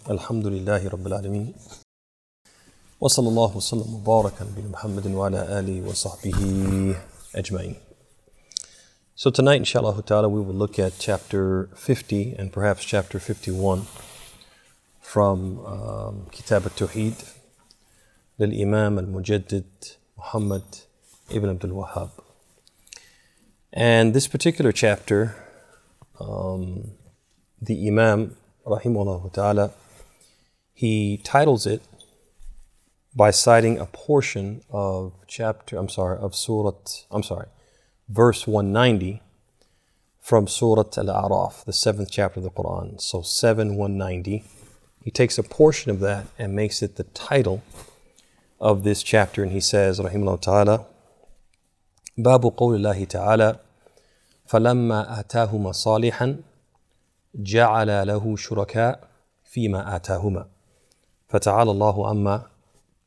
Alhamdulillahi Rabbil Alameen. Wa sallallahu wa sallam wa baraka ala Muhammadin wa ala alihi wa sahbihi ajma'in. So tonight, inshallah ta'ala, we will look at chapter 50 and perhaps chapter 51 from Kitab at-Tawheed للإمام المجدد Muhammad ibn Abdul Wahhab. And this particular chapter, the Imam, rahimahullah ta'ala, he titles it by citing a portion of verse 190 from Surah Al-A'raf, the 7th chapter of the Quran. So 7:190. He takes a portion of that and makes it the title of this chapter, and he says, rahimahullah ta'ala, Babu qawlillahi ta'ala, فَلَمَّا آتَاهُمَا صَالِحًا جَعَلَ لَهُ شُرَكَاءَ فِيمَا آتَاهُمَا فَتَعَالَى اللَّهُ عَمَّا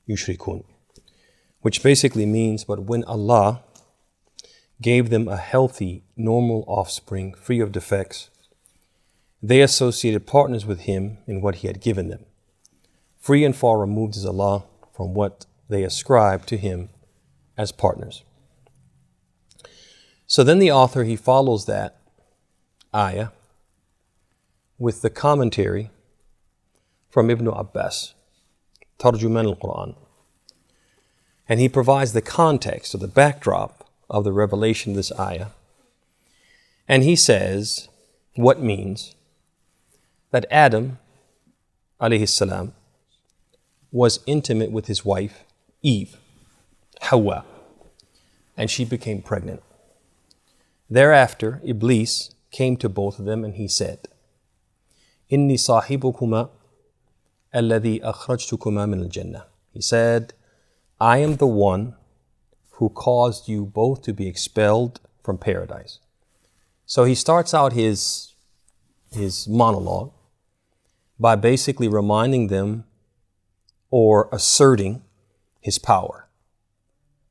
يُشْرِكُونَ. Which basically means, but when Allah gave them a healthy, normal offspring, free of defects, they associated partners with Him in what He had given them. Free and far removed is Allah from what they ascribe to Him as partners. So then the author, he follows that ayah with the commentary from Ibn Abbas, Tarjuman al-Quran. And he provides the context or the backdrop of the revelation of this ayah. And he says what means that Adam, alayhi salam, was intimate with his wife, Eve, Hawa, and she became pregnant. Thereafter, Iblis came to both of them and he said, Inni sahibukuma alladhi akhrajtukuma min al-jannah. He said, I am the one who caused you both to be expelled from paradise. So he starts out his monologue by basically reminding them or asserting his power.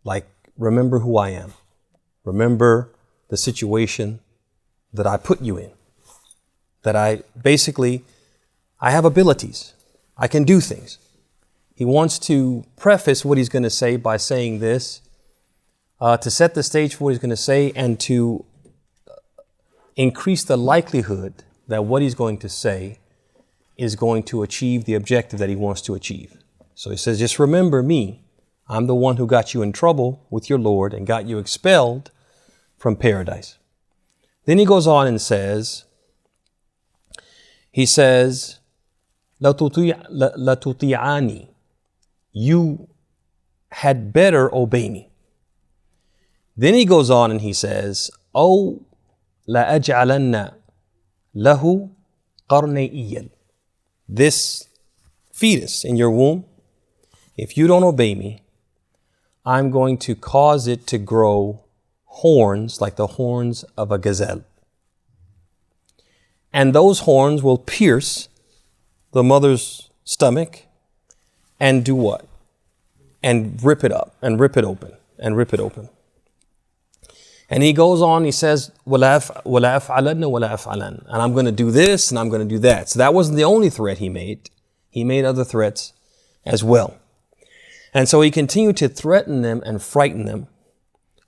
Like, remember who I am. Remember the situation that I put you in. That I have abilities. I can do things. He wants to preface what he's going to say by saying this, to set the stage for what he's going to say and to increase the likelihood that what he's going to say is going to achieve the objective that he wants to achieve. So he says, just remember me. I'm the one who got you in trouble with your Lord and got you expelled from paradise. Then he goes on and says, لَتُطِيعَانِ, you had better obey me. Then he goes on and he says, أَوْ لَأَجْعَلَنَّ لَهُ قَرْنَيْ. This fetus in your womb, if you don't obey me, I'm going to cause it to grow horns like the horns of a gazelle. And those horns will pierce the mother's stomach and do what? And rip it up and rip it open and rip it open. And he goes on, he says, وَلَا أَفْعَلَنَّ. And I'm going to do this and I'm going to do that. So that wasn't the only threat he made. He made other threats as well. And so he continued to threaten them and frighten them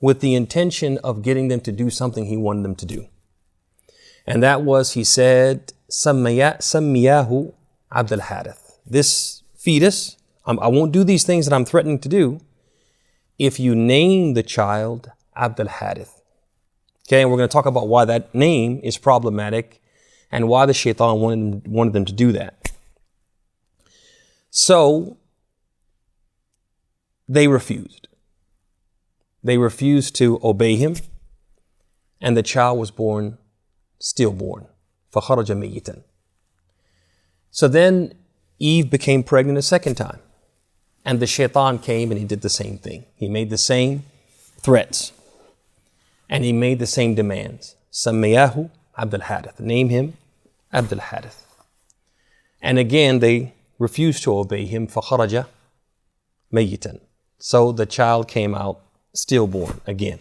with the intention of getting them to do something he wanted them to do. And that was, he said, سَمِّيَاهُ عَبْدَ الْحَارِث. This fetus, I won't do these things that I'm threatening to do if you name the child Abd al-Harith. Okay, and we're going to talk about why that name is problematic and why the shaitan wanted them to do that. So, they refused. They refused to obey him, and the child was born stillborn. فَخَرَجَ مَيِّتًا. So then Eve became pregnant a second time, and the shaitan came and he did the same thing. He made the same threats, and he made the same demands. سَمِّيَاهُ عَبْدَ الْحَارِث. Name him Abd al-Harith. And again, they refused to obey him. فَخَرَجَ مَيِّتًا. So the child came out stillborn again.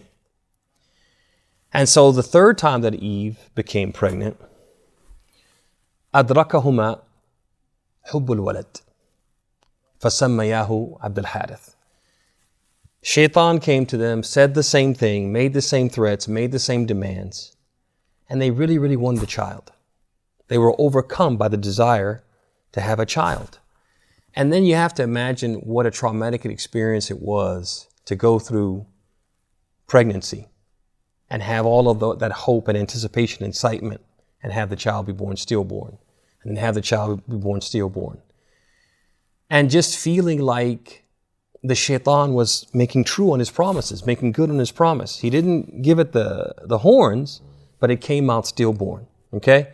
And so the third time that Eve became pregnant, أَدْرَكَهُمَا حب الولد فسمياه عبد الحارث. Shaitan came to them, said the same thing, made the same threats, made the same demands, and they really, really wanted a child. They were overcome by the desire to have a child. And then you have to imagine what a traumatic experience it was to go through pregnancy and have all of that hope and anticipation, excitement, and have the child be born stillborn, and then have the child be born stillborn. And just feeling like the shaitan was making true on his promises, making good on his promise. He didn't give it the horns, but it came out stillborn, okay?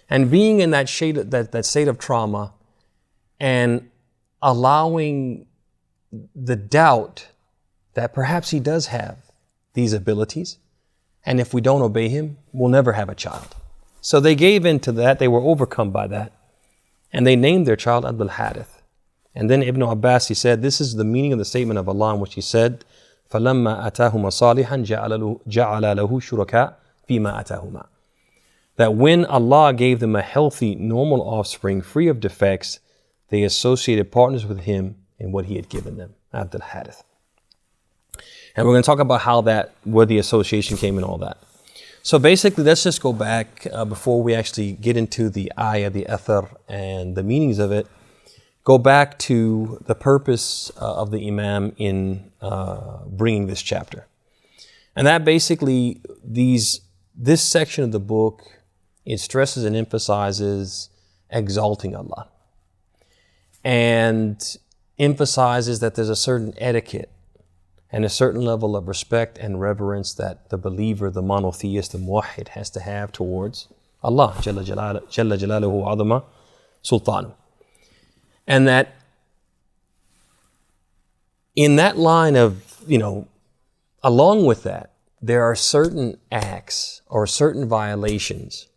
And being in that state of trauma and allowing the doubt that perhaps he does have these abilities, and if we don't obey him, we'll never have a child. So they gave in to that, they were overcome by that, and they named their child Abdul Harith. And then Ibn Abbas, he said, this is the meaning of the statement of Allah in which he said, فَلَمَّا أَتَاهُمَا صَالِحًا جَعَلَ لَهُ شُرَكَاءَ فِيمَا أَتَاهُمَا. That when Allah gave them a healthy, normal offspring, free of defects, they associated partners with him in what he had given them, Abdul Harith. And we're going to talk about where the association came and all that. So basically, let's just go back before we actually get into the ayah, the athar, and the meanings of it. Go back to the purpose of the Imam in bringing this chapter. And that basically, this section of the book, it stresses and emphasizes exalting Allah. And emphasizes that there's a certain etiquette and a certain level of respect and reverence that the believer, the monotheist, the muwahhid has to have towards Allah, Jalla Jalaluhu Azama Sultanu. And that in that line of, along with that, there are certain acts or certain violations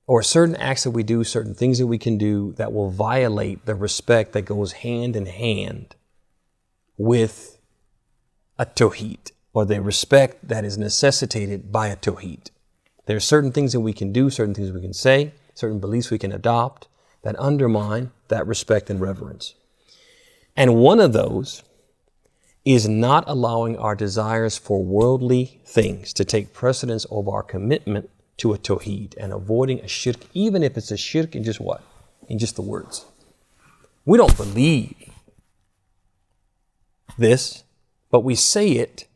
or certain acts that we do, certain things that we can do that will violate the respect that goes hand in hand with at-Tawheed, or the respect that is necessitated by at-Tawheed. There are certain things that we can do, certain things we can say, certain beliefs we can adopt that undermine that respect and reverence. And one of those is not allowing our desires for worldly things to take precedence over our commitment to a tawheed and avoiding a shirk, even if it's a shirk in just what? In just the words. We don't believe this, but we say it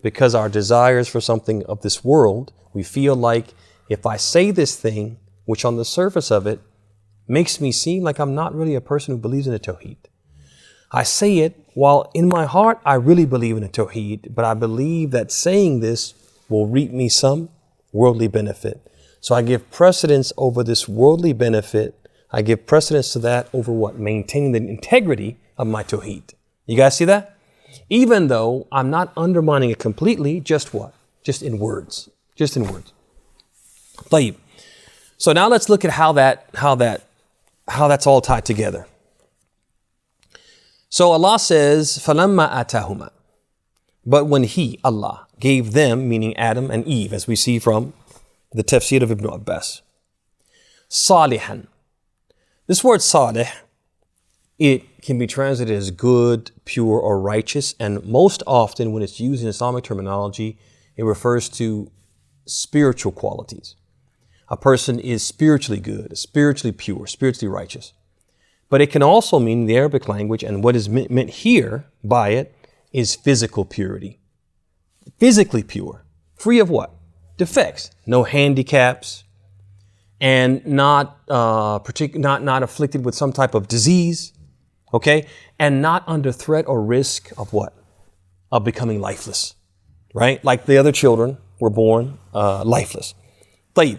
because our desires for something of this world, we feel like if I say this thing, which on the surface of it makes me seem like I'm not really a person who believes in a tawheed. I say it while in my heart I really believe in a tawheed, but I believe that saying this will reap me some worldly benefit. So I give precedence over this worldly benefit. I give precedence to that over what? Maintaining the integrity of my tawheed. You guys see that? Even though I'm not undermining it completely, just what? Just in words. Just in words. طيب. So now let's look at how that's all tied together. So Allah says, فَلَمَّا آتَاهُمَا. But when He, Allah, gave them, meaning Adam and Eve, as we see from the tafsir of Ibn Abbas. Salihan. This word salih, it can be translated as good, pure, or righteous. And most often when it's used in Islamic terminology, it refers to spiritual qualities. A person is spiritually good, spiritually pure, spiritually righteous. But it can also mean in the Arabic language, and what is meant here by it is physical purity. Physically pure. Free of what? Defects. No handicaps. And not afflicted with some type of disease. Okay? And not under threat or risk of what? Of becoming lifeless. Right? Like the other children were born lifeless. طيب.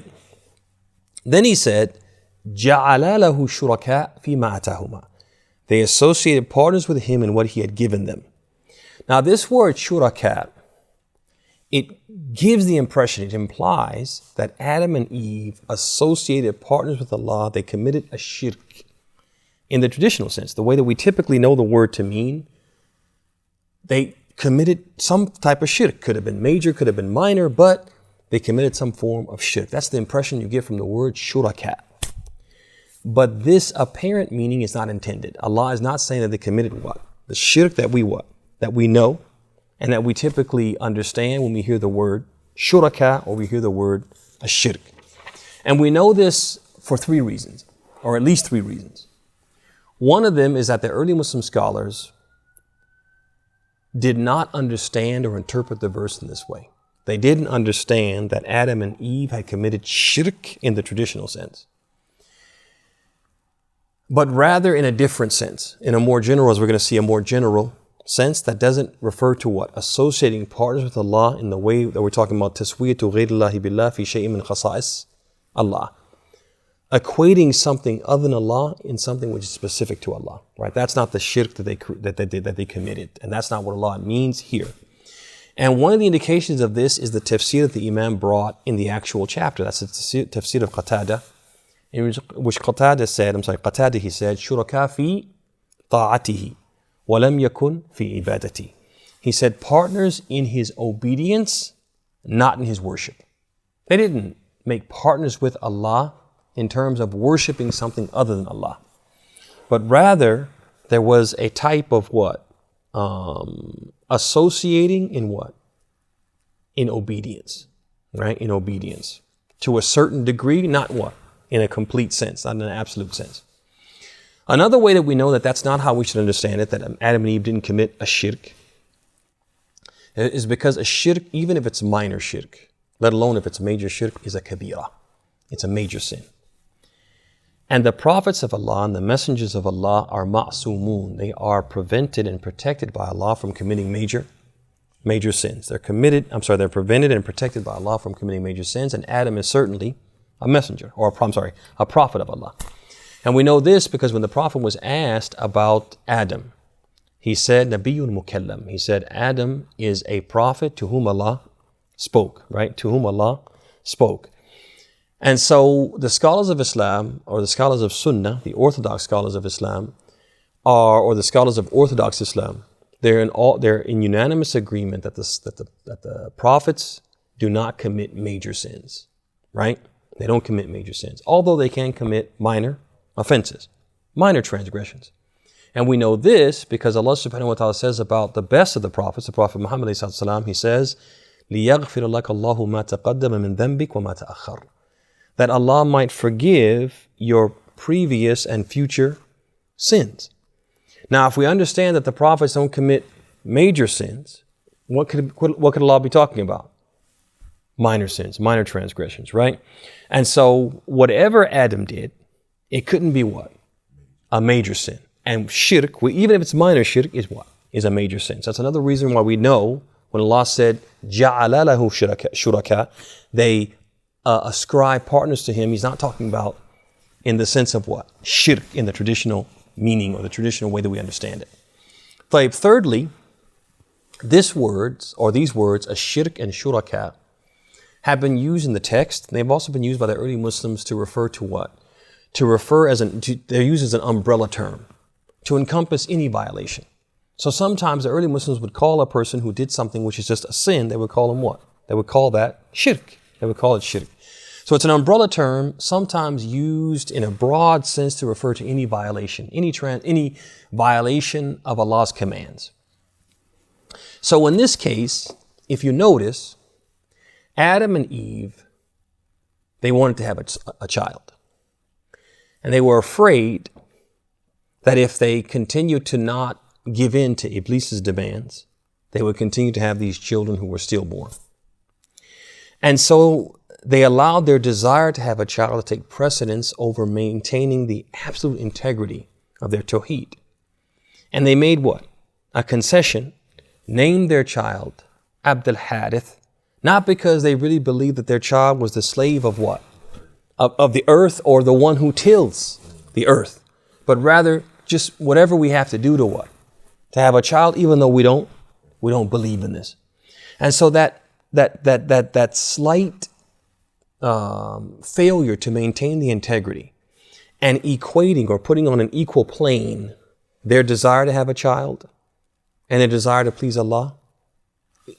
Then he said, جَعَلَ لَهُ شُرَكَاءَ فِيمَا أَتَاهُمَا. They associated partners with him in what he had given them. Now this word shuraka, it gives the impression, it implies that Adam and Eve associated partners with Allah. They committed a shirk in the traditional sense, the way that we typically know the word to mean. They committed some type of shirk. Could have been major, could have been minor, but they committed some form of shirk. That's the impression you get from the word shuraka. But this apparent meaning is not intended. Allah is not saying that they committed what? The shirk that we know and that we typically understand when we hear the word shuraka or we hear the word ashirk. And we know this for three reasons, or at least three reasons. One of them is that the early Muslim scholars did not understand or interpret the verse in this way. They didn't understand that Adam and Eve had committed shirk in the traditional sense, but rather in a different sense, in a more general, as we're going to see, a more general sense that doesn't refer to what? Associating partners with Allah in the way that we're talking about taswiyatu ghayrillahi billah fi shay'in min khasa'is Allah. Equating something other than Allah in something which is specific to Allah, right? That's not the shirk that they committed, and that's not what Allah means here. And one of the indications of this is the tafsir that the Imam brought in the actual chapter. That's the tafsir of Qatada, in which Qatada he said, shuraka fi ta'atihi, wa lam yakun fi ibadati. He said, partners in his obedience, not in his worship. They didn't make partners with Allah in terms of worshiping something other than Allah, but rather there was a type of what? Associating in what? In obedience, right? In obedience to a certain degree, not what? In a complete sense, not in an absolute sense. Another way that we know that that's not how we should understand it, that Adam and Eve didn't commit a shirk, is because a shirk, even if it's minor shirk, let alone if it's major shirk, is a kabira. It's a major sin. And the prophets of Allah and the messengers of Allah are ma'sumun. They are prevented and protected by Allah from committing major sins. They're prevented and protected by Allah from committing major sins. And Adam is certainly a messenger, a prophet of Allah. And we know this because when the Prophet was asked about Adam, he said, Nabiyyun mukallam. He said, Adam is a prophet to whom Allah spoke, right? To whom Allah spoke. And so the scholars of Islam, or the scholars of Sunnah, the orthodox scholars of Islam, or the scholars of Orthodox Islam, they're in unanimous agreement that the prophets do not commit major sins, right? They don't commit major sins, although they can commit minor offenses, minor transgressions. And we know this because Allah subhanahu wa ta'ala says about the best of the prophets, the Prophet Muhammad alayhi salam, he says, لِيَغْفِرَ لَكَ اللَّهُ مَا تَقَدَّمَ مِنْ ذَنْبِكَ وَمَا تَأَخَّرَ. That Allah might forgive your previous and future sins. Now, if we understand that the prophets don't commit major sins, what could Allah be talking about? Minor sins, minor transgressions, right? And so whatever Adam did, it couldn't be what? A major sin. And shirk, even if it's minor shirk, is what? Is a major sin. So that's another reason why we know when Allah said, جَعَلَ لَهُ shuraka, they ascribe partners to him. He's not talking about in the sense of what? Shirk in the traditional meaning or the traditional way that we understand it. Thirdly, these words, ashirk and shuraka, have been used in the text. They've also been used by the early Muslims to refer to what? They're used as an umbrella term to encompass any violation. So sometimes the early Muslims would call a person who did something which is just a sin, they would call him what? They would call that shirk. They would call it shirk. So it's an umbrella term, sometimes used in a broad sense to refer to any violation, any violation of Allah's commands. So in this case, if you notice, Adam and Eve, they wanted to have a child. And they were afraid that if they continued to not give in to Iblis's demands, they would continue to have these children who were stillborn. And so they allowed their desire to have a child to take precedence over maintaining the absolute integrity of their Tawheed. And they made what? A concession, named their child Abd al-Harith, not because they really believed that their child was the slave of what? Of the earth or the one who tills the earth, but rather just whatever we have to do to what? To have a child, even though we don't believe in this. And so that slight failure to maintain the integrity and equating or putting on an equal plane their desire to have a child and their desire to please Allah,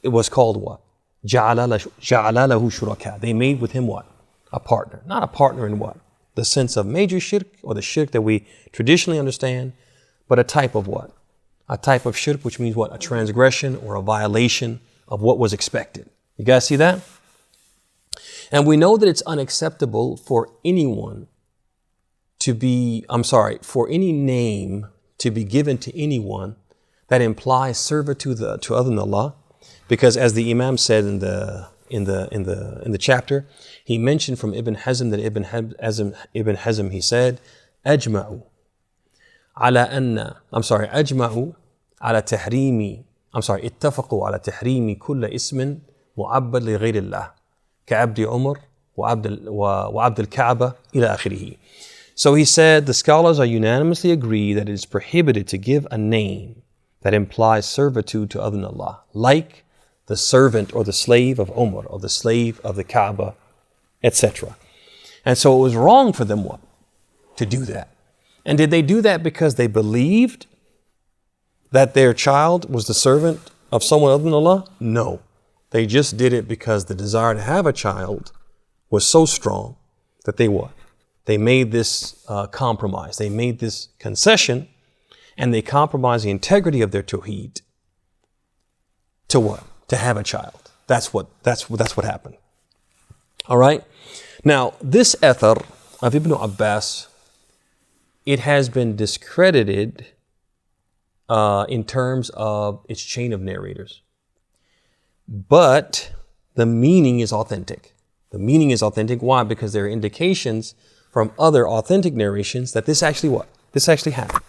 it was called what? جَعَلَ لَهُ شُرَكَاءَ. They made with him what? A partner. Not a partner in what? The sense of major shirk or the shirk that we traditionally understand, but a type of what? A type of shirk, which means what? A transgression or a violation of what was expected. You guys see that? And we know that it's unacceptable for anyone for any name to be given to anyone that implies servitude to other than Allah, because as the Imam said in the chapter, he mentioned from Ibn Hazm that Ibn Hazm he said, أجمعوا على تحريم اتفقوا على تحريم كل اسم معبد لغير الله كعبد عمر وعبد الكعبة إلى آخره. So he said, the scholars are unanimously agreed that it is prohibited to give a name that implies servitude to other than Allah, like the servant or the slave of Umar or the slave of the Kaaba, etc. And so it was wrong for them what? To do that. And did they do that because they believed that their child was the servant of someone other than Allah? No. They just did it because the desire to have a child was so strong that they what? They made this compromise. They made this concession, and they compromised the integrity of their Tawheed to what? To have a child. That's what happened. All right. Now, this athar of Ibn Abbas, it has been discredited in terms of its chain of narrators. But the meaning is authentic. The meaning is authentic. Why? Because there are indications from other authentic narrations that this actually what? This actually happened.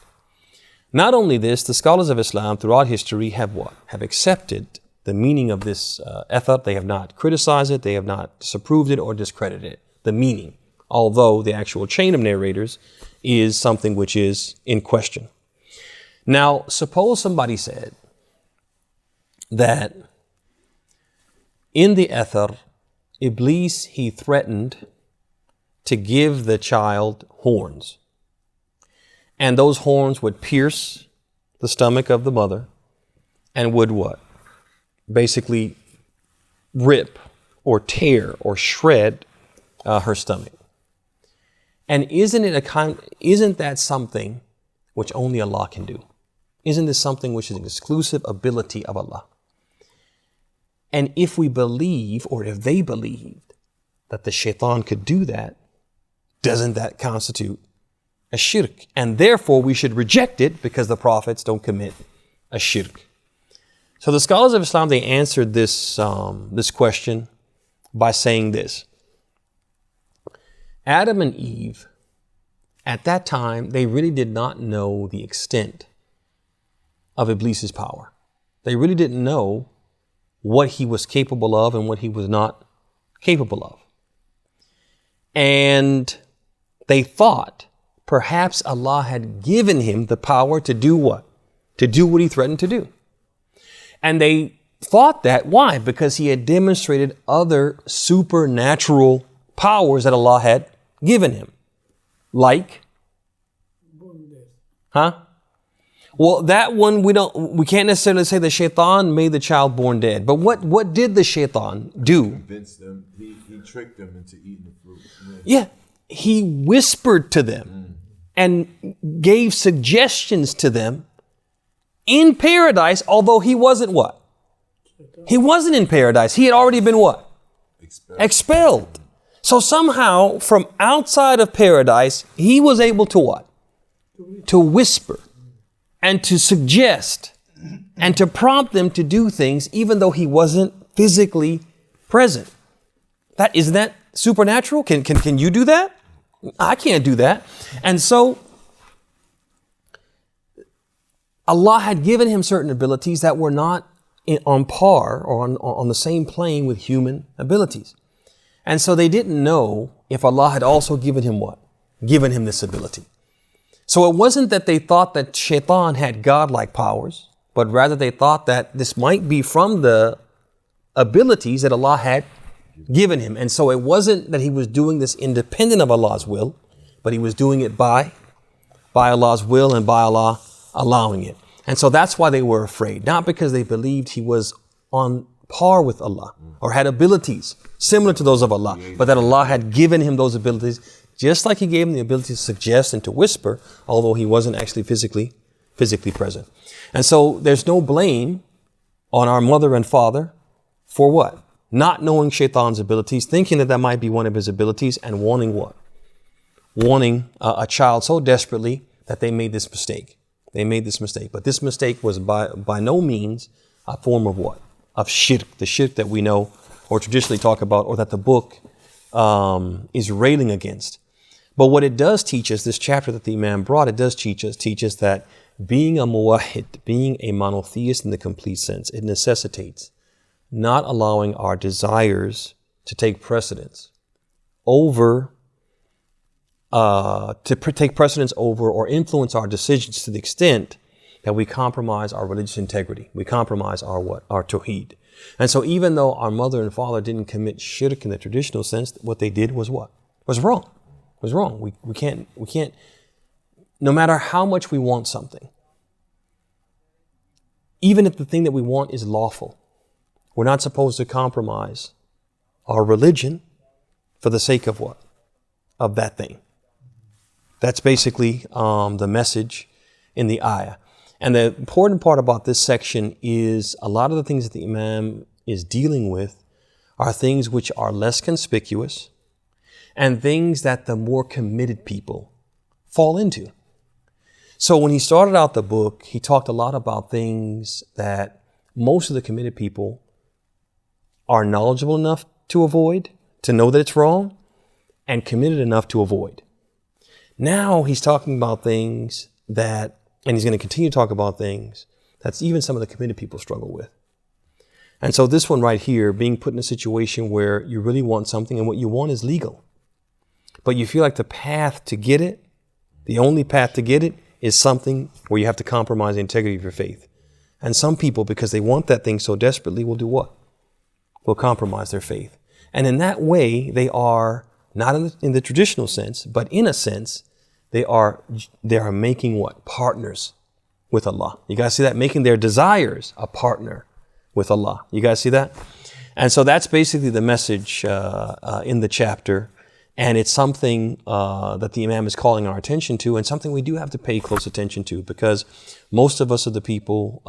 Not only this, the scholars of Islam throughout history have what? Have accepted the meaning of this athar. They have not criticized it. They have not disapproved it or discredited it. The meaning. Although the actual chain of narrators is something which is in question. Now, suppose somebody said that in the athar, Iblis, he threatened to give the child horns. And those horns would pierce the stomach of the mother and would what? Basically rip or tear or shred her stomach. And isn't that something which only Allah can do? Isn't this something which is an exclusive ability of Allah? And if we believe, or if they believed that the shaitan could do that, doesn't that constitute a shirk? And therefore we should reject it because the prophets don't commit a shirk. So the scholars of Islam, they answered this question by saying this. Adam and Eve, at that time, they really did not know the extent of Iblis's power. They really didn't know what he was capable of and what he was not capable of. And they thought perhaps Allah had given him the power to do what? To do what he threatened to do. And they thought that, why? Because he had demonstrated other supernatural powers that Allah had given him. Like? Well, that one we can't necessarily say the shaitan made the child born dead. But what did the shaitan do? Convinced them. He tricked them into eating the fruit. Yeah. He whispered to them and gave suggestions to them in paradise, although he wasn't what? He wasn't in paradise. He had already been what? Expelled. So somehow from outside of paradise, he was able to what? To whisper and to suggest and to prompt them to do things even though he wasn't physically present. Isn't that supernatural? Can you do that? I can't do that. And so Allah had given him certain abilities that were not on par or on the same plane with human abilities. And so they didn't know if Allah had also given him what? Given him this ability. So it wasn't that they thought that shaitan had godlike powers, but rather they thought that this might be from the abilities that Allah had given him. And so it wasn't that he was doing this independent of Allah's will, but he was doing it by Allah's will and by Allah allowing it. And so that's why they were afraid, not because they believed he was on par with Allah, or had abilities similar to those of Allah, but that Allah had given him those abilities, just like he gave him the ability to suggest and to whisper, although he wasn't actually physically present. And so there's no blame on our mother and father for what? Not knowing Shaitan's abilities, thinking that might be one of his abilities, and wanting what? Wanting a child so desperately that they made this mistake. But this mistake was by no means a form of what? Of shirk, the shirk that we know or traditionally talk about, or that the book is railing against. But what it does teach us, this chapter that the Imam brought, it does teach us that being a muwahhid, being a monotheist in the complete sense, it necessitates not allowing our desires to take precedence over or influence our decisions to the extent that we compromise our religious integrity. We compromise our what? Our Tawheed. And so even though our mother and father didn't commit shirk in the traditional sense, what they did was what? Was wrong. Was wrong. We can't, no matter how much we want something, even if the thing that we want is lawful, we're not supposed to compromise our religion for the sake of what? Of that thing. That's basically the message in the ayah. And the important part about this section is a lot of the things that the Imam is dealing with are things which are less conspicuous and things that the more committed people fall into. So when he started out the book, he talked a lot about things that most of the committed people are knowledgeable enough to avoid, to know that it's wrong, and committed enough to avoid. Now he's talking about things that, and he's going to continue to talk about things that's even some of the committed people struggle with. And so this one right here, being put in a situation where you really want something and what you want is legal, but you feel like the path to get it, the only path to get it, is something where you have to compromise the integrity of your faith. And some people, because they want that thing so desperately, will do what? Will compromise their faith. And in that way, they are not in the traditional sense, but in a sense, they are making what? Partners with Allah. You guys see that? Making their desires a partner with Allah. You guys see that? And so that's basically the message in the chapter. And it's something that the Imam is calling our attention to, and something we do have to pay close attention to, because most of us are the people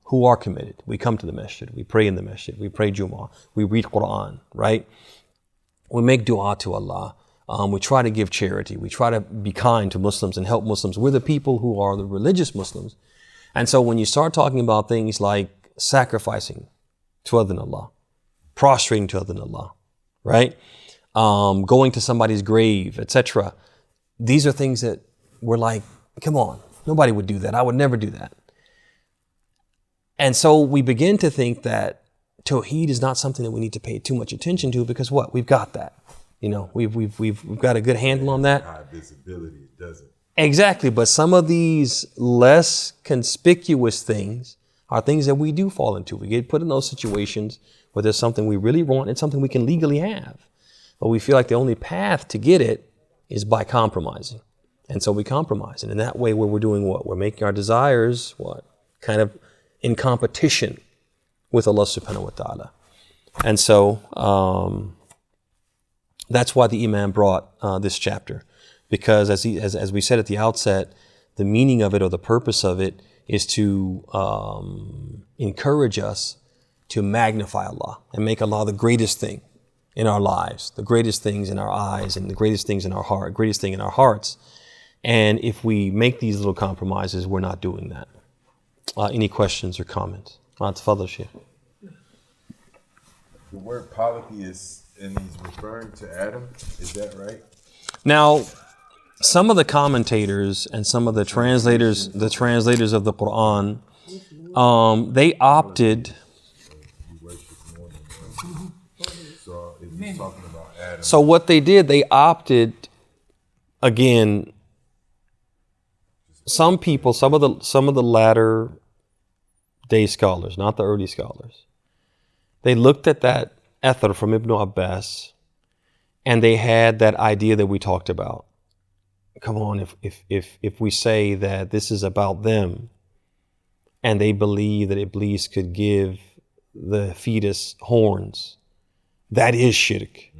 who are committed. We come to the masjid, we pray in the masjid, we pray Jummah, we read Quran, right? We make dua to Allah. We try to give charity. We try to be kind to Muslims and help Muslims. We're the people who are the religious Muslims. And so when you start talking about things like sacrificing to other than Allah, prostrating to other than Allah, right? Going to somebody's grave, etc. These are things that we're like, come on, nobody would do that. I would never do that. And so we begin to think that Tawheed is not something that we need to pay too much attention to, because what? We've got that. You know, we've got a good handle on that. High visibility, it doesn't. Exactly. But some of these less conspicuous things are things that we do fall into. We get put in those situations where there's something we really want and something we can legally have. But we feel like the only path to get it is by compromising. And so we compromise. And in that way, where we're doing what? We're making our desires, what? Kind of in competition with Allah subhanahu wa ta'ala. And so that's why the Imam brought this chapter. Because as we said at the outset, the meaning of it, or the purpose of it, is to encourage us to magnify Allah and make Allah the greatest thing in our lives, the greatest things in our eyes, and the greatest things in our heart, greatest thing in our hearts. And if we make these little compromises, we're not doing that. Any questions or comments? Tafadhal, Shaykh. The word polytheist, and he's referring to Adam, is that right? Now, some of the commentators and some of the translators of the Quran, they opted. So if he's talking about Adam. So what they did, they opted, again, some people, some of the latter day scholars, not the early scholars, they looked at that athar from Ibn Abbas, and they had that idea that we talked about. Come on, if we say that this is about them, and they believe that Iblis could give the fetus horns, that is shirk.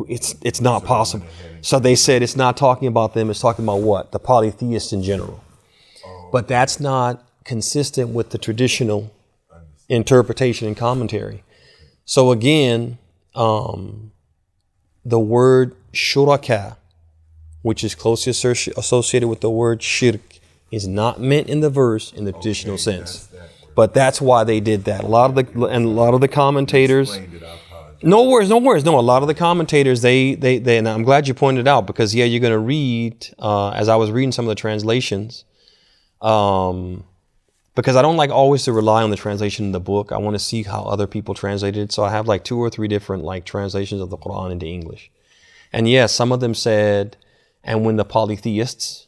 It's not possible. So they said it's not talking about them, it's talking about what? The polytheists in general. But that's not consistent with the traditional interpretation and commentary. So again, the word shuraka, which is closely associated with the word shirk, is not meant in the verse in the traditional sense. But that's why they did that. A lot of the commentators. No worries. No, a lot of the commentators, they, and I'm glad you pointed it out because you're going to read, as I was reading some of the translations, because I don't like always to rely on the translation in the book. I want to see how other people translated it. So I have like 2 or 3 different like translations of the Quran into English. And yes, some of them said, and when the polytheists,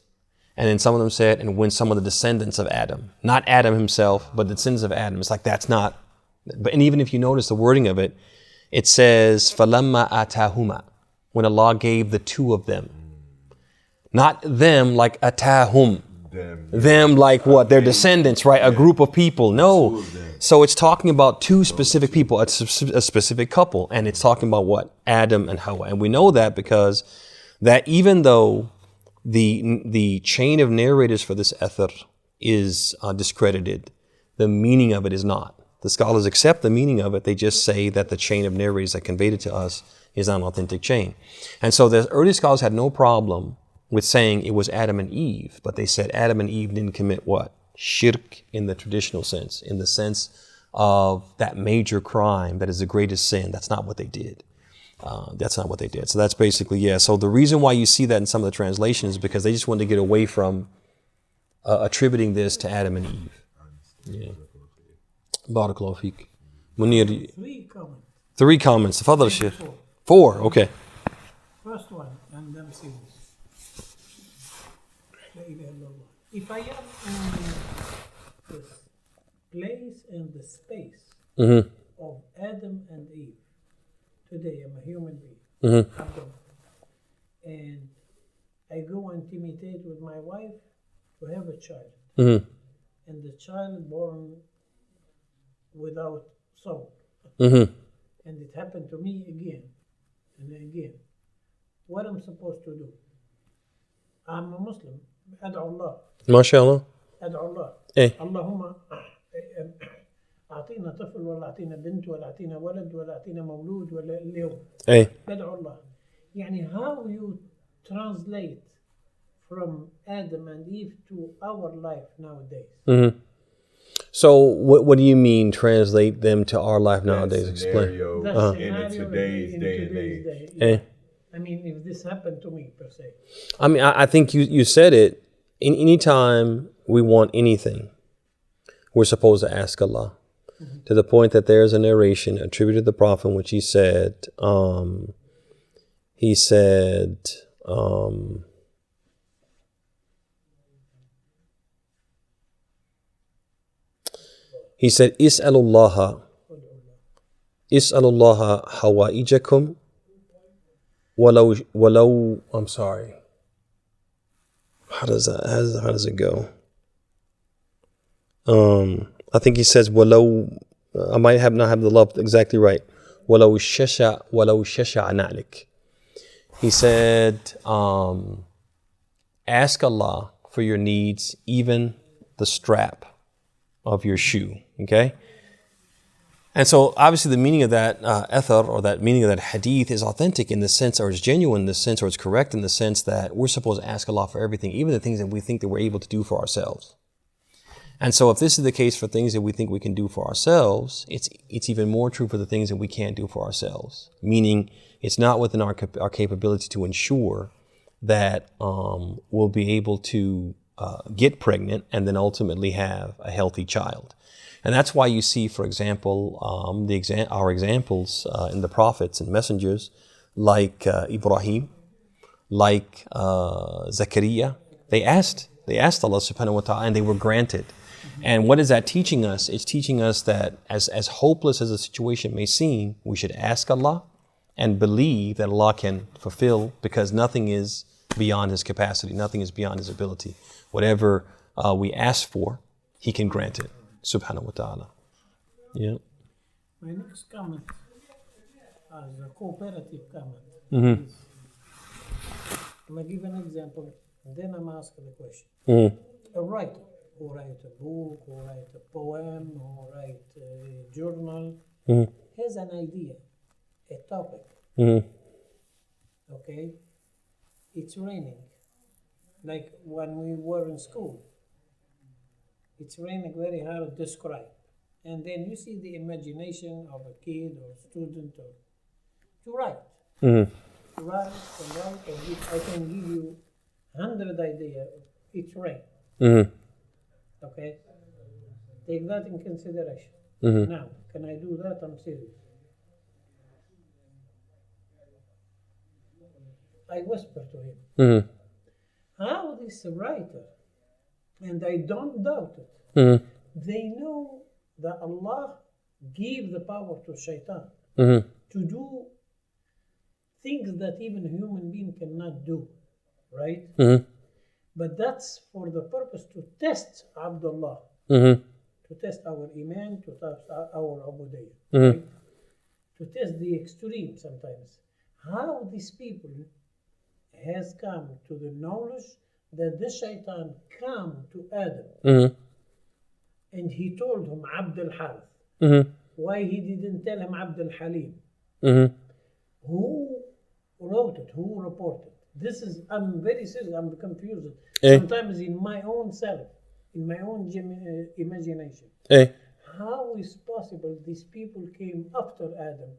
and then some of them said, and when some of the descendants of Adam, not Adam himself, but the descendants of Adam. It's like, that's not, but, and even if you notice the wording of it, it says, فَلَمَّا أَتَاهُمَا, when Allah gave the 2 of them. Not them like atahum. Them like what? Their descendants, right? A group of people. No. So it's talking about 2 specific people, a specific couple. And it's talking about what? Adam and Hawa. And we know that because that even though the chain of narrators for this athar is discredited, the meaning of it is not. The scholars accept the meaning of it. They just say that the chain of narrators that conveyed it to us is an authentic chain. And so the early scholars had no problem with saying it was Adam and Eve, but they said Adam and Eve didn't commit what? Shirk in the traditional sense, in the sense of that major crime that is the greatest sin. That's not what they did. That's not what they did. So that's basically, So the reason why you see that in some of the translations is because they just wanted to get away from attributing this to Adam and Eve. Yeah. Barakallahu feek. Munir. 3 comments. 3 comments. Tafadhal Shaykh. 4, okay. First one, and then see this. If I am in this place and the space of Adam and Eve, today I'm a human being, Abdul, and I go and intimate with my wife to have a child, and the child born without soul, and it happened to me again and again. What I'm supposed to do? I'm a Muslim. أدعو الله. ما شاء الله. أدعو الله. إيه. اللهم أعطينا طفل ولا أعطينا بنت ولا أعطينا ولد ولا أعطينا مولود ولا اليوم. إيه. أدعو الله. يعني how you translate from Adam and Eve to our life nowadays. So what do you mean translate them to our life nowadays? Explain. In today's day and age. I mean, if this happened to me, per se. I mean, I think you said it. In any time we want anything, we're supposed to ask Allah. To the point that there's a narration attributed to the Prophet in which he said, Is'alullaha hawaijakum walau, I'm sorry. How does it go? I think he says walau, I might not have the love exactly right. Walau shasha na'lik. He said, ask Allah for your needs, even the strap of your shoe. Okay? And so obviously the meaning of that athar, or that meaning of that hadith, is authentic in the sense, or is genuine in the sense, or it's correct in the sense that we're supposed to ask Allah for everything, even the things that we think that we're able to do for ourselves. And so if this is the case for things that we think we can do for ourselves, it's even more true for the things that we can't do for ourselves. Meaning it's not within our capability to ensure that we'll be able to get pregnant and then ultimately have a healthy child. And that's why you see, for example, our examples in the prophets and messengers, like Ibrahim, like Zakaria. They asked Allah subhanahu wa ta'ala and they were granted. And what is that teaching us? It's teaching us that as hopeless as the situation may seem, we should ask Allah and believe that Allah can fulfill, because nothing is beyond His capacity. Nothing is beyond His ability. Whatever we ask for, He can grant it. Subhanahu wa ta'ala. Yeah. My next comment, as a cooperative comment, Mm-hmm. is I'm going to give an example, and then I'm asking the question. Mm-hmm. A writer who write a book, who write a poem, who write a journal, has an idea, a topic. Mm-hmm. Okay, it's raining. Like when we were in school, it's raining very hard to describe. And then you see the imagination of a kid or student or to write. Mm-hmm. To write and write and I can give you 100 ideas. It's rain. Mm-hmm. Okay? Take that in consideration. Mm-hmm. Now, can I do that? I'm serious. I whisper to him. Mm-hmm. How this writer, and I don't doubt it, Mm-hmm. they know that Allah gave the power to shaitan Mm-hmm. to do things that even human being cannot do, right? Mm-hmm. But that's for the purpose to test Abdullah, Mm-hmm. to test our iman, to test our ubudiyah, Mm-hmm. right? To test the extreme sometimes. How these people has come to the knowledge that this shaitan come to Adam Mm-hmm. and he told him Abd al-Harith. Mm-hmm. Why he didn't tell him Abd al-Halim? Mm-hmm. Who wrote it? Who reported? This is, I'm very serious, I'm confused. Eh. Sometimes in my own self, in my own imagination. Hey. How is possible these people came after Adam?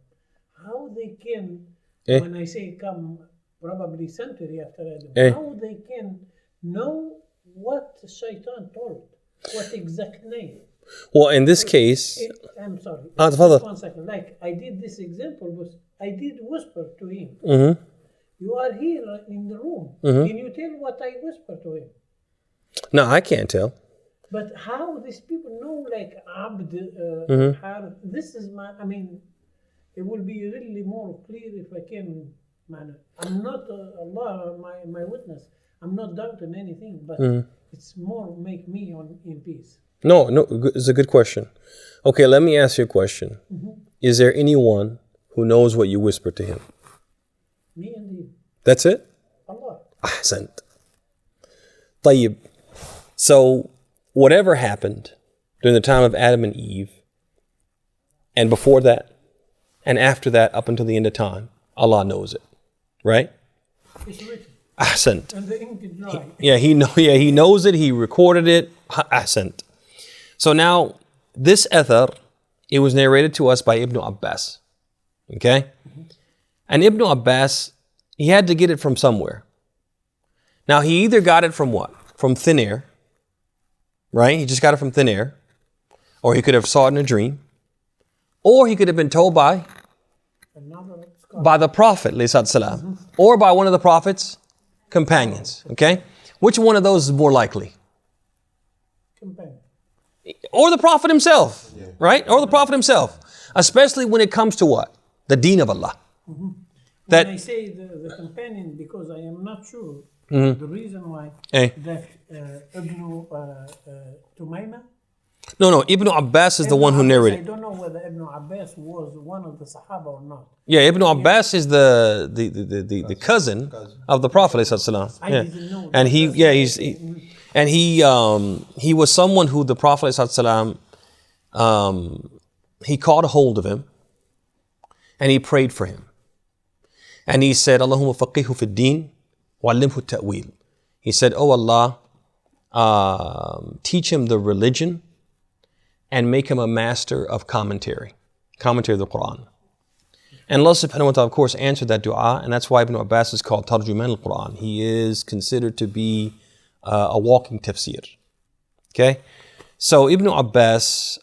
How they can, Eh. when I say come, probably century after Adam, Eh. how they can know what Shaitan told, what exact name? Well, in this case, I'm sorry. تفضل. Just 1 second. Like I did this example, but I did whisper to him. Mm-hmm. You are here in the room. Mhm. Can you tell what I whisper to him? No, I can't tell. But how these people know, like Abd, Harith, this is my, I mean, it will be really more clear if I can, man. I'm not, Allah, my witness, I'm not doubting anything, but it's more make me in peace. No, it's a good question. Okay, let me ask you a question. Is there anyone who knows what you whisper to him? Me and him. That's it? Allah. أحسنت. طيب. So, whatever happened during the time of Adam and Eve, and before that, and after that, up until the end of time, Allah knows it. Right? It's written. أحسنت. And the ink is dry. Yeah, he knows it. He recorded it. أحسنت. So now, this athar, it was narrated to us by Ibn Abbas. Okay? And Ibn Abbas, he had to get it from somewhere. Now, he either got it from what? From thin air. Right? He just got it from thin air. Or he could have saw it in a dream. Or he could have been told by the Prophet, ﷺ, or by one of the Prophet's companions. Okay? Which one of those is more likely? Companion. Or the Prophet himself, right? Or the Prophet himself. Especially when it comes to what? The deen of Allah. When I say the companion, because I am not sure the reason why that Ibn Tumayma. No, Ibn Abbas is the one who narrated. I don't know whether Ibn Abbas was one of the Sahaba or not. Yeah, Ibn Abbas is the cousin of the Prophet ﷺ. I didn't know that. And he was someone who the Prophet ﷺ, he caught a hold of him and he prayed for him. And he said, Allahumma faqihu fi ad-din wa 'allimhu at-Ta'weel. He said, oh Allah, teach him the religion and make him a master of commentary of the Quran. And Allah subhanahu wa ta'ala, of course, answered that dua, and that's why Ibn Abbas is called Tarjuman al-Quran. He is considered to be a walking tafsir. Okay? So Ibn Abbas,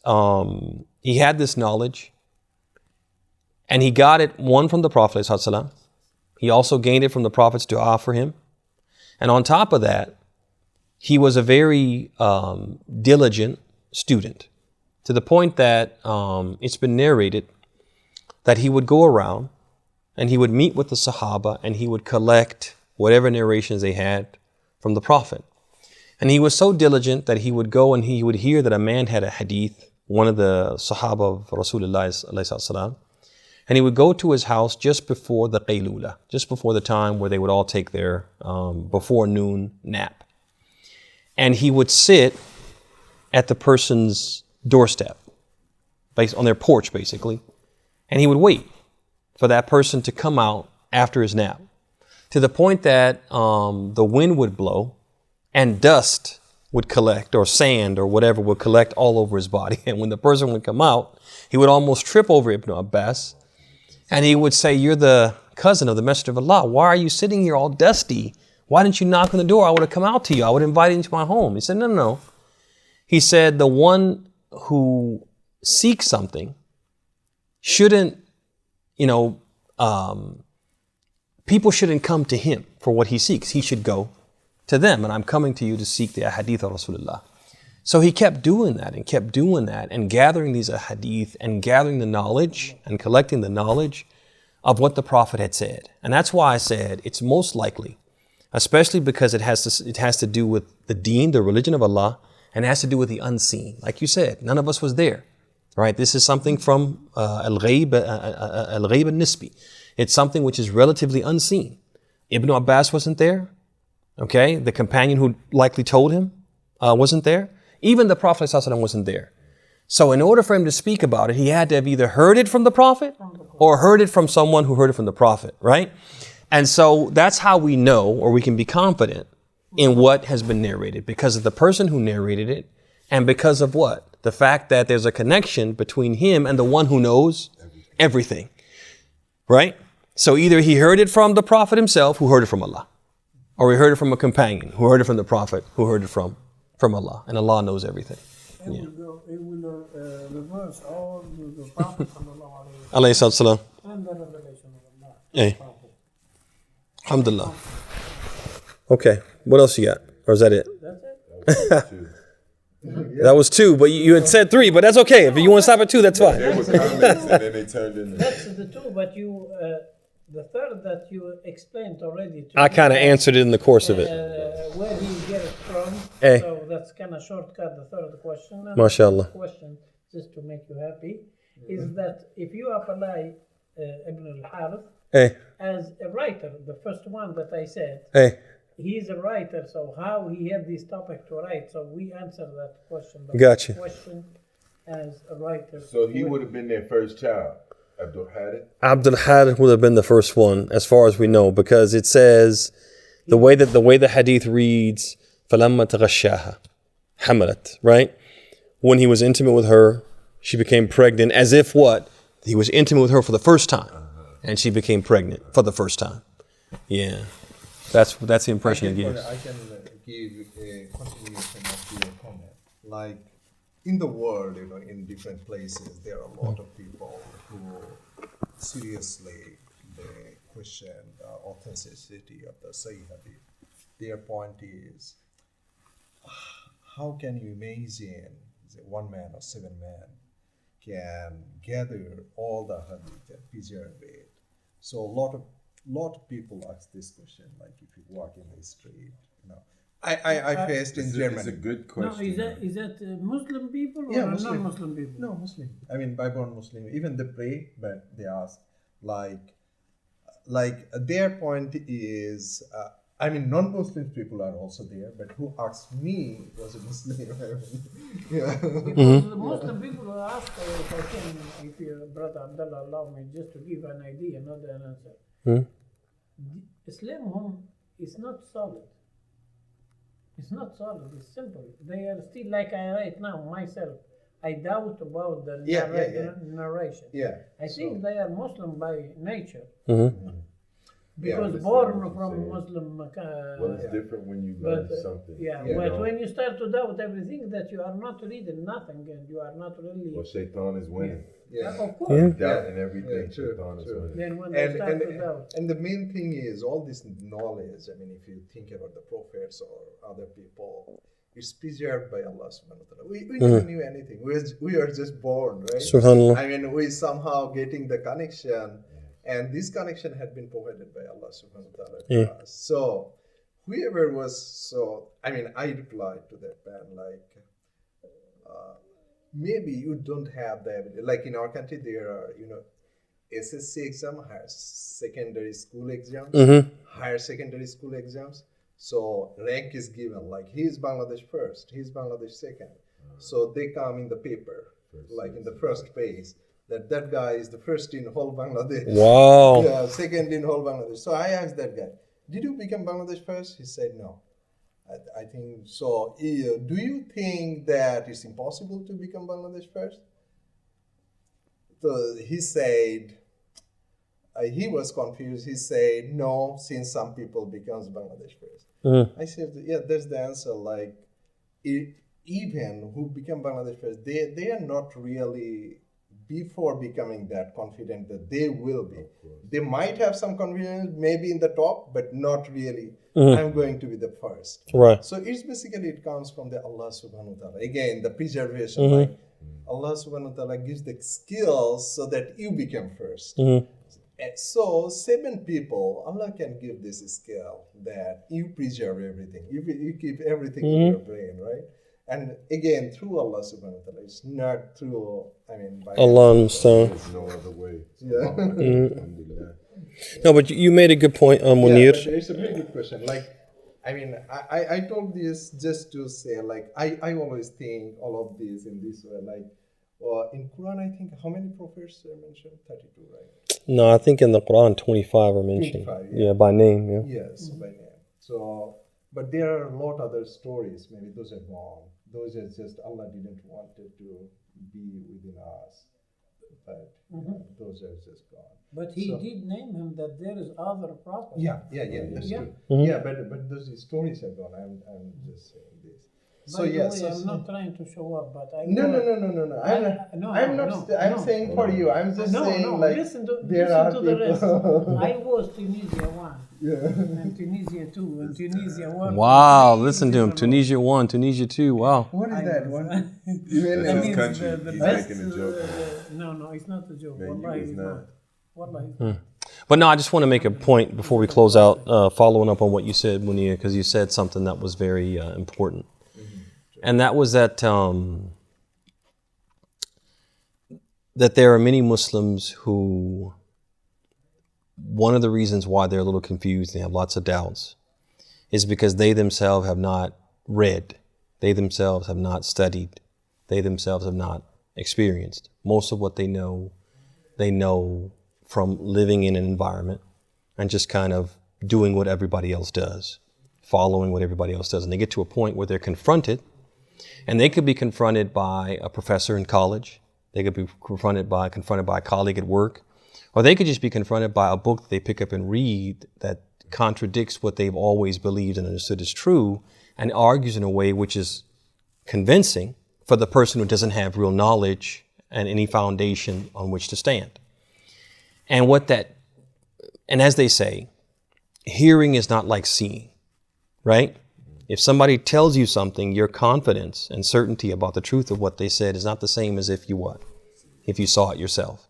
he had this knowledge, and he got it, one, from the Prophet ﷺ. He also gained it from the Prophet's dua for him. And on top of that, he was a very diligent student, to the point that it's been narrated that he would go around and he would meet with the Sahaba and he would collect whatever narrations they had from the Prophet. And he was so diligent that he would go and he would hear that a man had a hadith one of the Sahaba of Rasulullah, and he would go to his house just before the qaylula, just before the time where they would all take their before noon nap. And he would sit at the person's doorstep, based on their porch basically, and he would wait for that person to come out after his nap, to the point that the wind would blow and dust would collect, or sand or whatever would collect all over his body. And when the person would come out, he would almost trip over Ibn Abbas, and he would say, "You're the cousin of the Messenger of Allah. Why are you sitting here all dusty? Why didn't you knock on the door? I would have come out to you. I would invite you into my home." He said, No. He said, the one who seeks something shouldn't, people shouldn't come to him for what he seeks. He should go to them. And I'm coming to you to seek the ahadith of Rasulullah. So he kept doing that and gathering these ahadith and gathering the knowledge and collecting the knowledge of what the Prophet had said. And that's why I said it's most likely, especially because it has to do with the deen, the religion of Allah, and it has to do with the unseen. Like you said, none of us was there, right? This is something from al-Ghayb al-Nisbi. It's something which is relatively unseen. Ibn Abbas wasn't there, okay? The companion who likely told him wasn't there. Even the Prophet ﷺ wasn't there. So in order for him to speak about it, he had to have either heard it from the Prophet or heard it from someone who heard it from the Prophet, right? And so that's how we know, or we can be confident in what has been narrated, because of the person who narrated it, and because of what? The fact that there's a connection between him and the one who knows everything, right? So either he heard it from the Prophet himself, who heard it from Allah, or he heard it from a companion who heard it from the Prophet, who heard it from Allah, and Allah knows everything. It will reverse all the Prophet Alayhi salam. and the revelation of Allah. Hey. Alhamdulillah. Okay, what else you got? Or is that it? That's it. That was two, but you had said three, but that's okay. If you want to stop at two, that's fine. There were comments and then they turned into. That's the two, but the third that you explained already. I kind of answered it in the course of it. Where do you get it from? Hey. So that's kind of shortcut the third question. And MashaAllah. The question, just to make you happy, is that if you apply Ibn al-Harith Hey, as a writer, the first one that I said, hey. he's a writer, so how he had this topic to write? So we answer that question. The Gotcha. question as a writer. So he would have been their first child, Abdul Hadid. Abdul Hadid would have been the first one, as far as we know, because it says the way the hadith reads, فَلَمَّا تَغَشَّاهَا حَمَلَتْ, right? When he was intimate with her, she became pregnant, as if what? He was intimate with her for the first time, and she became pregnant for the first time. Yeah, that's the impression it gives. I can give a continuation of your comment. Like in the world, in different places, there are a lot of people who seriously they question the authenticity of the Sahih Hadith. Their point is, how can you imagine that one man or seven men can gather all the Hadith and preserve it? So a lot of people ask this question, like if you walk in the street, I faced in Germany. It's a good No, question. is that Muslim people or Yeah, Muslim. non-Muslim people? No, Muslim. I mean, by-born Muslim. Even they pray, but they ask, like their point is, non-Muslim people are also there, but who asked me was a Muslim. Yeah. Because the Muslim people will ask if I can, if your brother Abdullah allow me just to give an idea, not an answer. Islam home is not solid. It's not solid, it's simple. They are still like I write now myself. I doubt about the narration. Yeah. I think they are Muslim by nature. Yeah, Because I born understand what from you're Muslim. Well, it's different when you learn something. But when you start to doubt everything, that you are not reading nothing and you are not really. Well, Shaitan is winning. Yeah. Of course. Doubting everything, Yeah, true, Shaitan is true. winning. Then when they start to doubt. And the main thing is all this knowledge. I mean, if you think about the prophets or other people, it's preserved by Allah subhanahu wa ta'ala. We never knew anything. We are just born, right? Subhanallah. I mean, we somehow getting the connection, and this connection had been provided by Allah subhanahu wa ta'ala to us. So I replied to that man, like, maybe you don't have the ability. Like in our country, there are, SSC exam, higher secondary school exams, higher secondary school exams. So rank is given, like he is Bangladesh first, he is Bangladesh second. So they come in the paper, like in the first page, that guy is the first in whole Bangladesh. Wow. Yeah, second in whole Bangladesh. So I asked that guy, did you become Bangladesh first? He said no. I think so. Do you think that it's impossible to become Bangladesh first? So he said, he was confused. He said, no, since some people becomes Bangladesh first. I said, yeah, that's the answer. Like, even who become Bangladesh first, they are not really, before becoming that confident that they will be. They might have some confidence, maybe in the top, but not really. I'm going to be the first. Right. So it's basically, it comes from the Allah subhanahu wa ta'ala. Again, the preservation, like Allah subhanahu wa ta'ala gives the skills so that you become first. So 7 people, Allah can give this skill that you preserve everything. You keep everything in your brain, right? And again, through Allah subhanahu wa ta'ala. It's not through, by Allah understand. There's no other way. Yeah. Alhamdulillah. No, but you made a good point, Munir. Yeah, it's a very good question. Like, I told this just to say, like, I always think all of this in this way. Like, in Quran, I think, how many prophets are mentioned? 32, right? No, I think in the Quran 25 are mentioned. 25, yeah, by name. Yeah. Yes, by name. So, but there are a lot other stories. Maybe those are gone. Those are just Allah didn't want it to be within us. But those are just gone. But he did name him that there is other prophets. Yeah, that's true. Yeah, but those stories are gone. I'm just saying this. By the way, I'm not trying to show up, but I No. I'm saying for you. I'm just saying, like, listen to people. the rest. I was Tunisia 1, and Tunisia 2, and Tunisia 1. Wow, listen to him. Tunisia 1, Tunisia 2. Wow. What is that one? That's his country. He's best, making a joke. No, it's not a joke. Man, Wallahi, it's it's not. not. Wallahi, it's not. But no, I just want to make a point before we close out, following up on what you said, Munir, because you said something that was very important. And that was that that there are many Muslims who, one of the reasons why they're a little confused, they have lots of doubts, is because they themselves have not read, they themselves have not studied, they themselves have not experienced. Most of what they know from living in an environment and just kind of doing what everybody else does, following what everybody else does. And they get to a point where they're confronted. And they could be confronted by a professor in college. They could be confronted by a colleague at work. Or they could just be confronted by a book that they pick up and read that contradicts what they've always believed and understood is true and argues in a way which is convincing for the person who doesn't have real knowledge and any foundation on which to stand. And as they say, hearing is not like seeing, right? If somebody tells you something, your confidence and certainty about the truth of what they said is not the same as if you saw it yourself.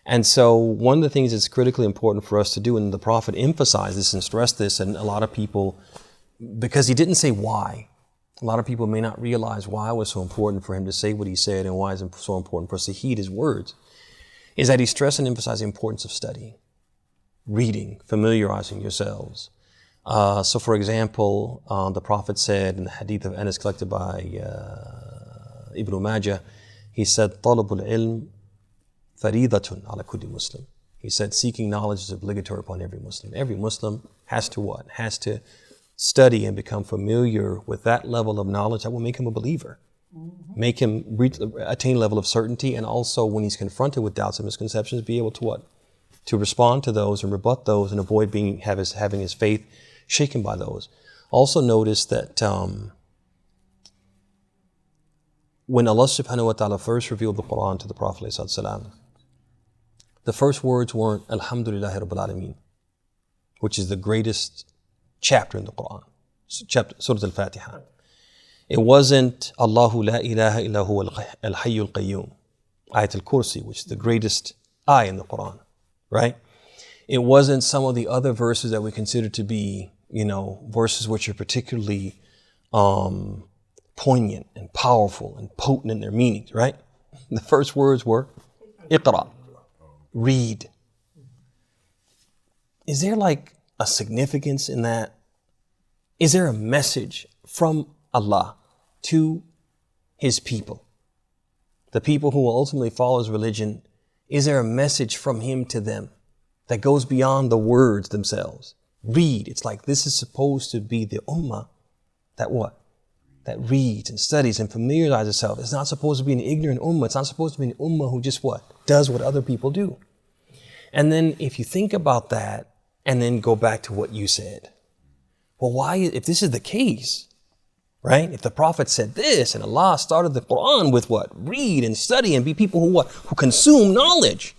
And so one of the things that's critically important for us to do, and the Prophet emphasized this and stressed this, and a lot of people, because he didn't say why, a lot of people may not realize why it was so important for him to say what he said and why it's so important for us to heed his words, is that he stressed and emphasized the importance of studying, reading, familiarizing yourselves. So for example, the Prophet said in the hadith of Anas collected by Ibn Majah, he said, "Talabul ilm faridatun ala kulli Muslim." He said, seeking knowledge is obligatory upon every Muslim. Every Muslim has to what? Has to study and become familiar with that level of knowledge that will make him a believer. Make him attain a level of certainty, and also when he's confronted with doubts and misconceptions, be able to what? To respond to those and rebut those and avoid having his faith shaken by those. Also notice that when Allah subhanahu wa ta'ala first revealed the Quran to the Prophet ﷺ, the first words weren't Alhamdulillahi Rabbil Alameen, which is the greatest chapter in the Quran, Surah Al-Fatiha. It wasn't Allahu la ilaha illa huwa al-hayyul qayyum, Ayat al-Kursi, which is the greatest ayah in the Quran, right? It wasn't some of the other verses that we consider to be, verses which are particularly poignant and powerful and potent in their meanings, right? The first words were Iqra, read. Is there like a significance in that? Is there a message from Allah to his people? The people who will ultimately follow his religion, is there a message from him to them that goes beyond the words themselves? Read. It's like this is supposed to be the ummah that what? That reads and studies and familiarizes itself. It's not supposed to be an ignorant ummah. It's not supposed to be an ummah who just what? Does what other people do. And then if you think about that and then go back to what you said, well, why, if this is the case, right? If the Prophet said this and Allah started the Quran with what? Read and study and be people who what? Who consume knowledge.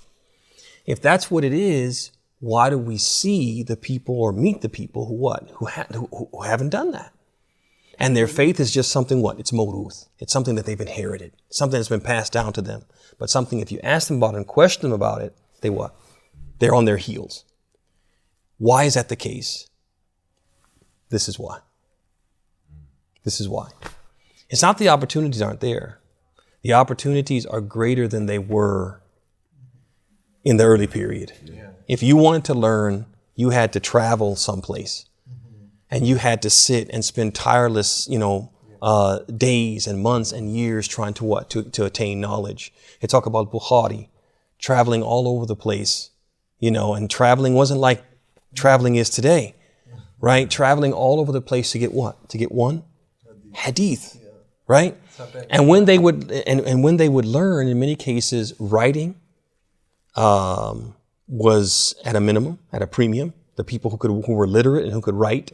If that's what it is, why do we see the people or meet the people who what? Who haven't done that? And their faith is just something what? It's mawruth. It's something that they've inherited. Something that's been passed down to them. But something if you ask them about it and question them about it, they what? They're on their heels. Why is that the case? This is why. This is why. It's not the opportunities aren't there. The opportunities are greater than they were in the early period. Yeah. If you wanted to learn, you had to travel someplace. And you had to sit and spend tireless, days and months and years trying to what? To attain knowledge. They talk about Bukhari, traveling all over the place, and traveling wasn't like traveling is today, right? Traveling all over the place to get what? To get one hadith, right? And when they would, and when they would learn, in many cases, writing was at a minimum, at a premium. The people who were literate and who could write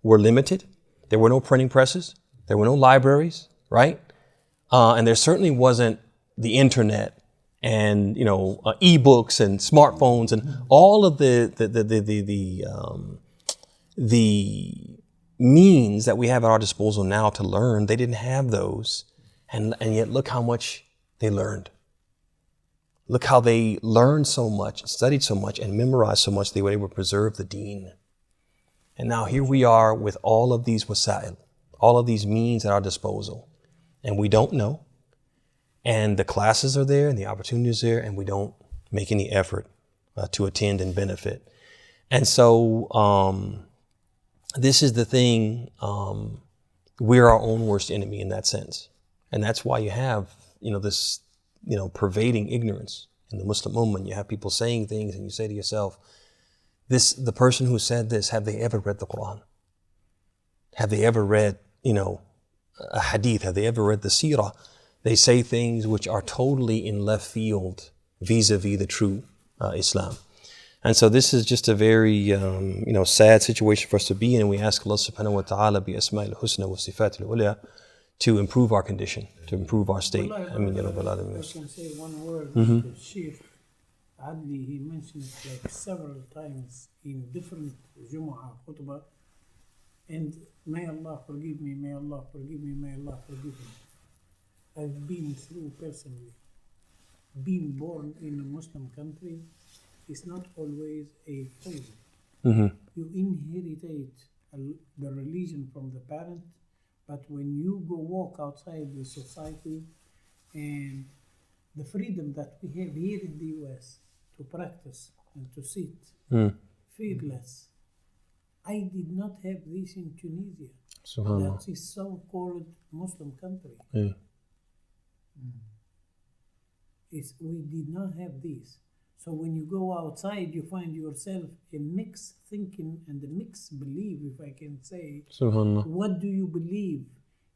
were limited. There were no printing presses. There were no libraries, right? And there certainly wasn't the internet and ebooks and smartphones and all of the means that we have at our disposal now to learn. They didn't have those, and yet look how much they learned. Look how they learned so much, studied so much, and memorized so much. They were able to preserve the deen. And now here we are with all of these wasa'il, all of these means at our disposal, and we don't know. And the classes are there and the opportunities are there, and we don't make any effort to attend and benefit. And so this is the thing, we're our own worst enemy in that sense. And that's why you have, this, pervading ignorance in the Muslim ummah. You have people saying things and you say to yourself, the person who said this, have they ever read the Quran? Have they ever read, a hadith? Have they ever read the seerah? They say things which are totally in left field vis-a-vis the true Islam. And so this is just a very, sad situation for us to be in. And we ask Allah subhanahu wa ta'ala bi asma'il husna wa sifatil ulya to improve our condition, to improve our state. I mean, I can say one word. The Sheikh Adli, he mentioned it like several times in different Jumu'ah khutbah. And may Allah forgive me, may Allah forgive me, may Allah forgive me. I've been through personally. Being born in a Muslim country is not always a favor. You inheritate the religion from the parent, but when you go walk outside the society and the freedom that we have here in the US to practice and to sit fearless, I did not have this in Tunisia. That is so-called Muslim country. We did not have this. So when you go outside, you find yourself a mixed thinking and a mixed belief, if I can say. What do you believe?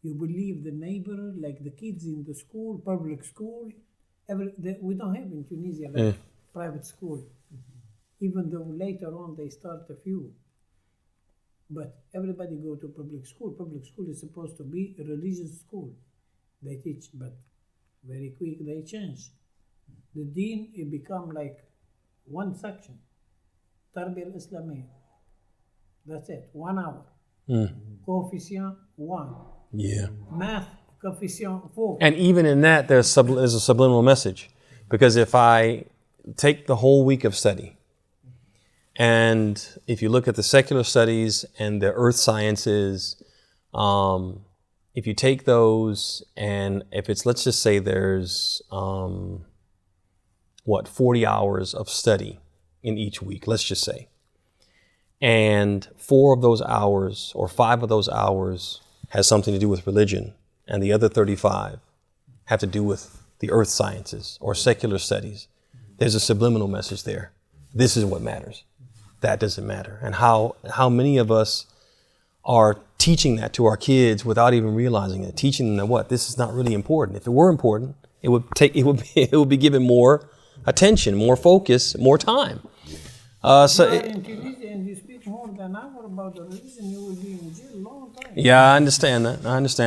You believe the neighbor, like the kids in the school, public school. We don't have in Tunisia like private school, even though later on they start a few. But everybody go to public school. Public school is supposed to be a religious school. They teach, but very quick they change. The deen, it become like one section. Tarbiyah al-Islamiyya. That's it, 1 hour. Coefficient 1. Yeah. Math, coefficient 4. And even in that, there's a subliminal message. Because if I take the whole week of study, and if you look at the secular studies and the earth sciences, if you take those and if it's, let's just say there's, 40 hours of study in each week, let's just say. And 4 of those hours or 5 of those hours has something to do with religion, and the other 35 have to do with the earth sciences or secular studies. There's a subliminal message there. This is what matters. That doesn't matter. And how many of us are teaching that to our kids without even realizing it, teaching them that what? This is not really important. If it were important, it would be given more attention, more focus, more time. In Tunisia, and you speak more than an hour about the religion, you will be in jail a long time. Yeah, I understand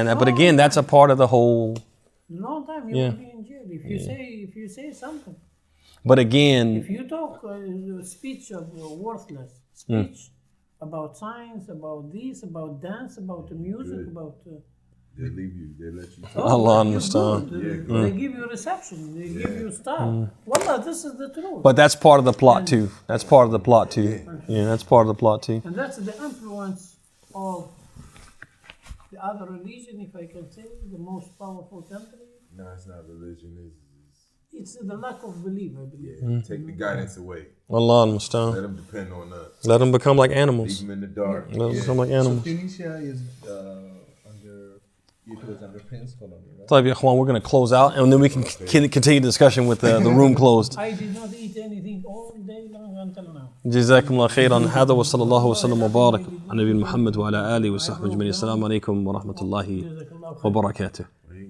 that. But again, that's a part of the whole. Long time you will be in jail if you say something. But again, if you talk speech of worthless speech about science, about this, about dance, about music, about. They leave you. They let you. Allah understand. They give you reception. They give you stuff. Wallah, this is the truth. But that's part of the plot too. That's part of the plot too. Yeah, that's part of the plot too. And that's the influence of the other religion, if I can say, the most powerful country. No, it's not religion. It's the lack of belief, I believe. Yeah, take the guidance away. Allah Let understand. them depend on us. Let them become like animals. Leave them in the dark. Let them become like animals. So Tunisia is under Prince colony, right? طيب يا اخوان, we're going to close out and then we can continue the discussion with the room closed. I did not eat anything all day long until now. جزاكم الله خيرا. هذا وصلى الله وسلم وبارك على نبينا محمد وعلى آله وصحبه أجمعين. السلام عليكم ورحمة الله وبركاته.